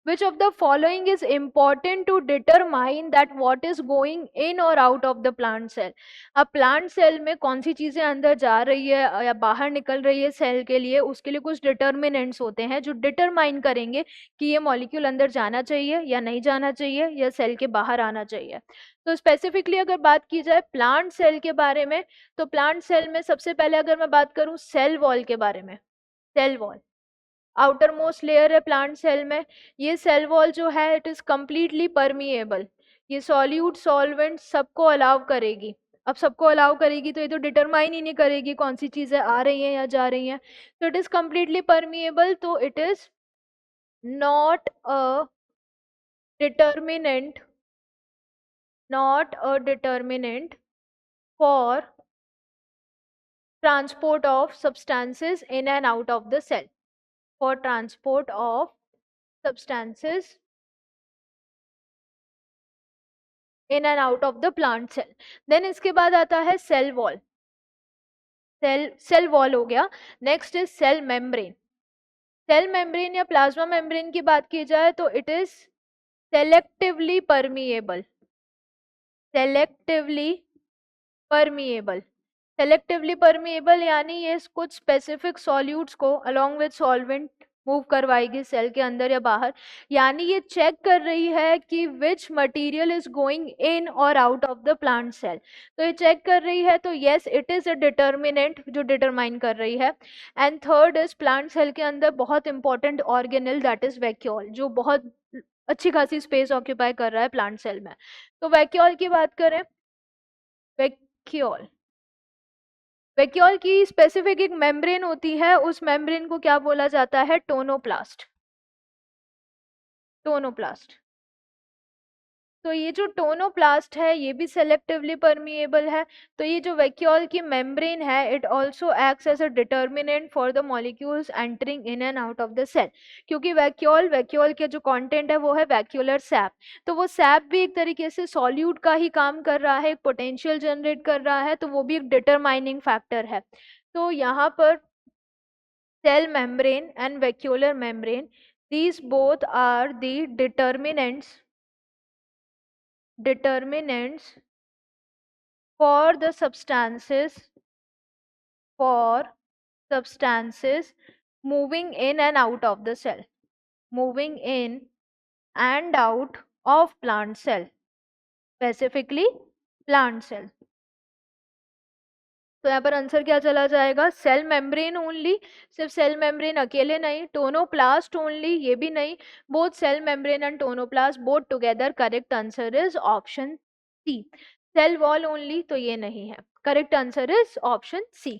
Which of the following is important to determine that what is going in or out of the plant cell? अब plant cell में कौन सी चीजें अंदर जा रही है या बाहर निकल रही है सेल के लिए, उसके लिए कुछ डिटर्मिनेंट्स होते हैं जो डिटरमाइन करेंगे कि ये मॉलिक्यूल अंदर जाना चाहिए या नहीं जाना चाहिए या सेल के बाहर आना चाहिए। तो स्पेसिफिकली अगर बात की जाए प्लांट सेल के बारे में, तो प्लांट सेल में सबसे पहले अगर मैं बात करूं सेल वॉल के बारे में, cell wall outermost layer है प्लांट सेल में। ये सेल वॉल जो है इट इज कंप्लीटली परमिएबल, ये सॉल्यूट सॉल्वेंट सबको अलाउ करेगी। अब सबको अलाउ करेगी तो ये तो डिटरमाइन ही नहीं करेगी कौन सी चीजें आ रही हैं या जा रही हैं, तो इट इज कंप्लीटली परमिएबल, तो it is not a determinant, not a determinant for transport of substances in and out of the cell, for transport of substances in and out of the plant cell. Then इसके बाद आता है cell wall, cell wall हो गया। next is cell membrane। cell membrane या plasma membrane की बात की जाए तो it is selectively permeable, selectively permeable, selectively permeable यानी ये कुछ स्पेसिफिक सॉल्यूट्स को अलोंग विद सॉल्वेंट मूव करवाएगी सेल के अंदर या बाहर, यानी ये चेक कर रही है कि which material is going in और out of the plant cell, तो ये चेक कर रही है, तो yes it is a determinant जो डिटरमाइन कर रही है। And third is plant cell के अंदर बहुत important organelle that is vacuole, जो बहुत अच्छी खासी स्पेस ऑक्यूपाई कर रहा है प्लांट सेल में। तो वैक्यूल की बात करें, वैक्यूल, वैक्यूल की स्पेसिफिक एक मेम्ब्रेन होती है, उस मेम्ब्रेन को क्या बोला जाता है? Tonoplast, tonoplast. तो ये जो टोनोप्लास्ट है ये भी सेलेक्टिवली परमिएबल है। तो ये जो वैक्यूल की मेम्ब्रेन है it also acts as a determinant for the molecules entering in and out of the cell, क्योंकि वैक्यूल के जो कंटेंट है वो है वैक्यूलर सैप, तो वो सैप भी एक तरीके से सॉल्यूट का ही काम कर रहा है, एक पोटेंशियल जनरेट कर रहा है, तो वो भी एक डिटरमाइनिंग फैक्टर है। तो यहाँ पर cell membrane and vacuolar membrane, these both are the determinants for the substances, for substances moving in and out of the cell, moving in and out of plant cell, specifically plant cell। तो यहाँ पर answer क्या चला जाएगा? Cell membrane only, सिर्फ cell membrane अकेले नहीं, tonoplast only ये भी नहीं, both cell membrane and tonoplast both together, correct answer is option C. Cell wall only तो ये नहीं है, correct answer is option C.